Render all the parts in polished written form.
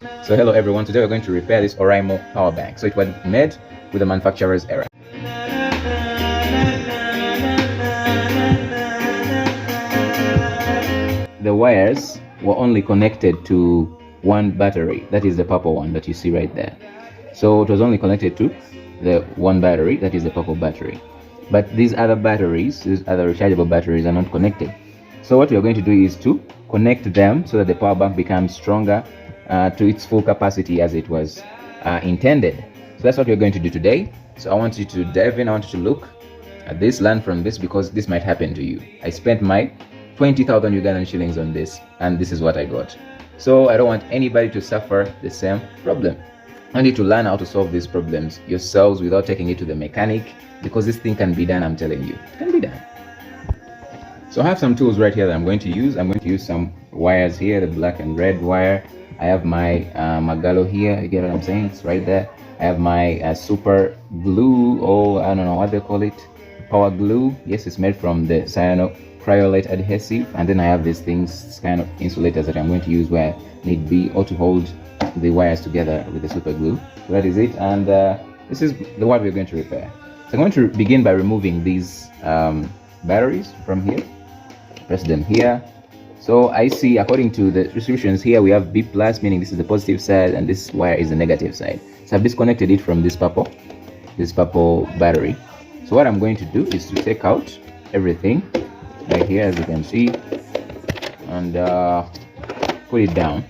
So hello everyone, today we're going to repair this Oraimo power bank. So it was made with the manufacturer's error. The wires were only connected to one battery, that is the purple one that you see right there. So it was only connected to the one battery, that is the purple battery. But these other batteries, these other rechargeable batteries, are not connected. So what we are going to do is to connect them so that the power bank becomes stronger to its full capacity as it was intended. So that's what we're going to do today. So I want you to dive in, I want you to look at this, learn from this, because this might happen to you. I spent my 20,000 Ugandan shillings on this, and this is what I got. So I don't want anybody to suffer the same problem. I need to learn how to solve these problems yourselves without taking it to the mechanic, because this thing can be done, I'm telling you. It can be done. So I have some tools right here that I'm going to use. I'm going to use some wires here, the black and red wire. I have my Magalo here, you get what I'm saying? It's right there. I have my super glue, or I don't know what they call it, power glue. Yes, it's made from the cryolite adhesive. And then I have these things, kind of insulators that I'm going to use where need be, or to hold the wires together with the super glue. So that is it, and this is the what we're going to repair. So I'm going to begin by removing these batteries from here. Press them here. So I see, according to the restrictions here, we have B plus, meaning this is the positive side, and this wire is the negative side. So I've disconnected it from this purple battery. So what I'm going to do is to take out everything right here, as you can see, and put it down.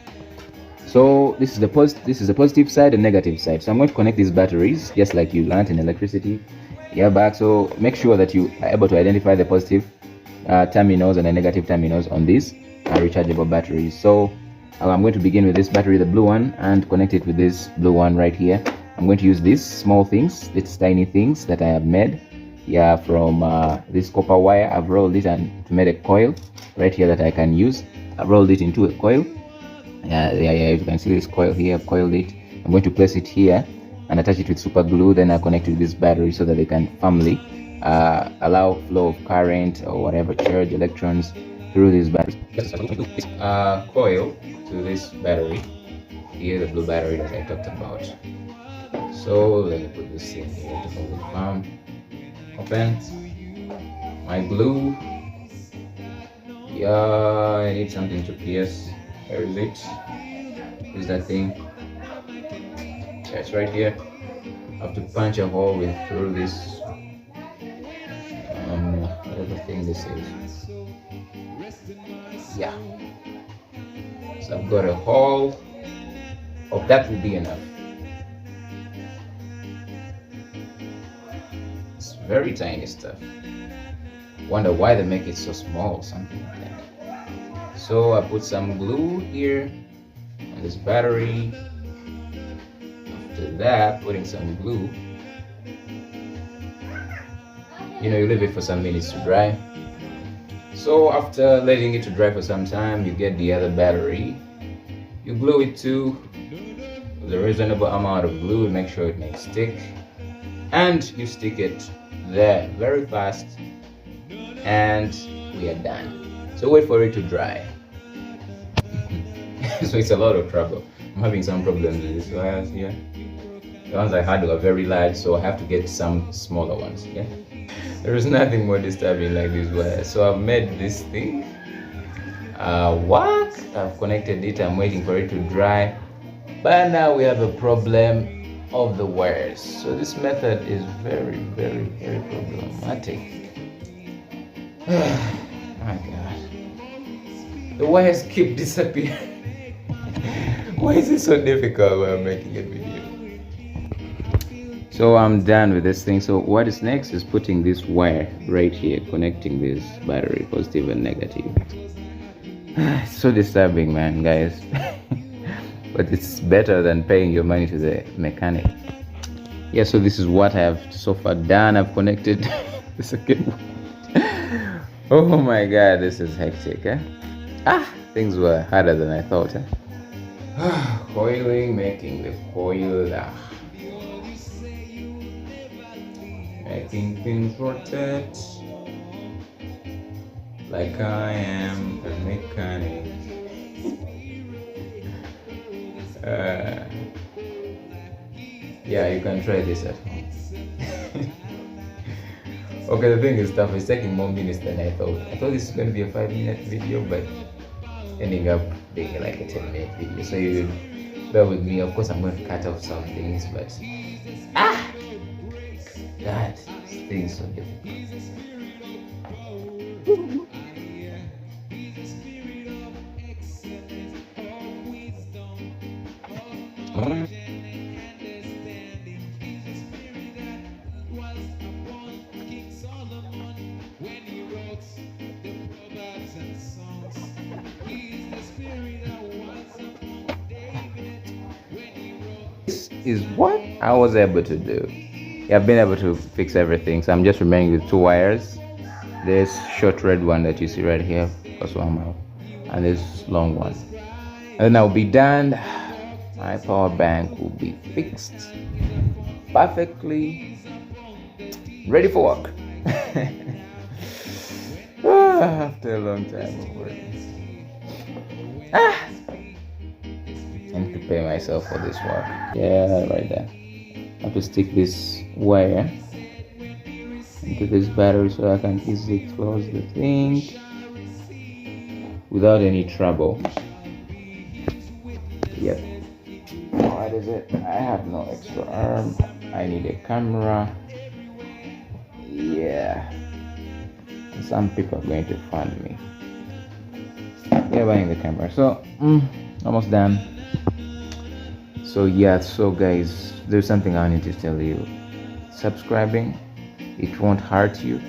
So this is the positive side and negative side. So I'm going to connect these batteries just like you learned in electricity. Yeah, back. So make sure that you are able to identify the positive terminals and the negative terminals on these rechargeable batteries. So I'm going to begin with this battery, the blue one, and connect it with this blue one right here. I'm going to use these small things, these tiny things that I have made, yeah, from this copper wire. I've rolled it and made a coil right here that I can use. I've rolled it into a coil. Yeah, you can see this coil here. I've coiled it. I'm going to place it here and attach it with super glue. Then I connect it with this battery so that they can firmly allow flow of current or whatever charge electrons through this battery. Coil to this battery here, the blue battery that I talked about. So let me put this in here to hold it firm. Open my glue. Yeah, I need something to pierce. Where is it? Is that thing? Yeah, it's right here. I have to punch a hole through this whatever thing this is. Yeah. So I've got a hole. Hope that will be enough. It's very tiny stuff. Wonder why they make it so small, something like that. So I put some glue here on this battery. After that, putting some glue. You know, you leave it for some minutes to dry. So after letting it to dry for some time, you get the other battery. You glue it to with a reasonable amount of glue, make sure it may stick, and you stick it there very fast, and we are done. So wait for it to dry. So it's a lot of trouble. I'm having some problems with these wires here. The ones I had were very large, so I have to get some smaller ones. Yeah, there is nothing more disturbing like these wires. So I've made this thing work. I've connected it. I'm waiting for it to dry. But now we have a problem of the wires. So this method is very, very, very problematic. My God, the wires keep disappearing. Why is it so difficult when I'm making a video? So I'm done with this thing. So what is next is putting this wire right here, connecting this battery, positive and negative. It's so disturbing, man, guys. But it's better than paying your money to the mechanic. Yeah, so this is what I have so far done. I've connected the second one. Oh my God, this is hectic, eh? Things were harder than I thought, eh? Coiling, making the coil, making things rotate like I am a mechanic. uh, yeah, you can try this at home. Okay, the thing is tough. It's taking more minutes than I thought. I thought this was going to be a 5-minute video, but ending up being like a 10-minute video. So you bear with me. Of course, I'm going to cut off some things, but that thing is so difficult. This is what I was able to do. I've been able to fix everything, so I'm just remaining with 2 wires. This short red one that you see right here, plus one more, and this long one, and then I'll be done. My power bank will be fixed perfectly, ready for work. After a long time of working, and prepare myself for this work. Yeah, right there. I have to stick this wire into this battery so I can easily close the thing without any trouble. Yep. What is it? I have no extra arm. I need a camera. Yeah. Some people are going to fund me. Yeah, buying the camera. So, almost done. So yeah, so guys, there's something I need to tell you. Subscribing, it won't hurt you.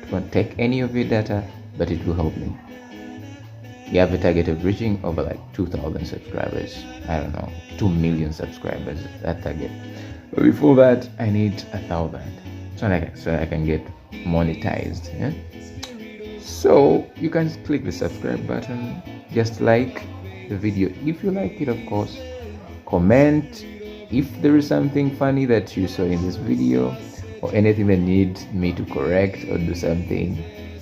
It won't take any of your data, but it will help me. You have a target of reaching over like 2,000 subscribers. I don't know, 2 million subscribers, that target. But before that, I need 1,000. So I can get monetized. Yeah? So you can click the subscribe button. Just like the video if you like it, of course. Comment if there is something funny that you saw in this video, or anything that needs me to correct or do something.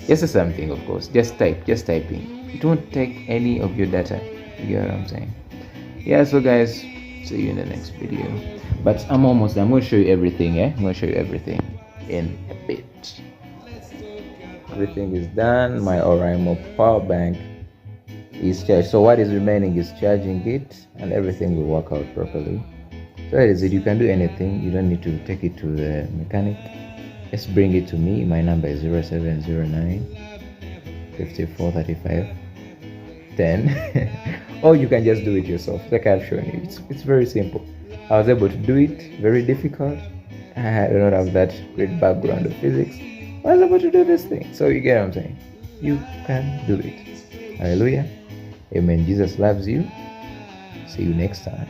Just something, of course. Just typing. It won't take any of your data. You get what I'm saying? Yeah, so guys, see you in the next video. But I'm almost done. I'm going to show you everything. I'm going to show you everything in a bit. Everything is done. My Oraimo power bank is charged. So what is remaining is charging it, and everything will work out properly. So that is it. You can do anything. You don't need to take it to the mechanic. Just bring it to me. My number is 0709 54 35 10. Or you can just do it yourself, like I've shown you. It's very simple. I was able to do it. Very difficult. I do not have that great background of physics. I was able to do this thing. So you get what I'm saying? You can do it. Hallelujah. Amen. Jesus loves you. See you next time.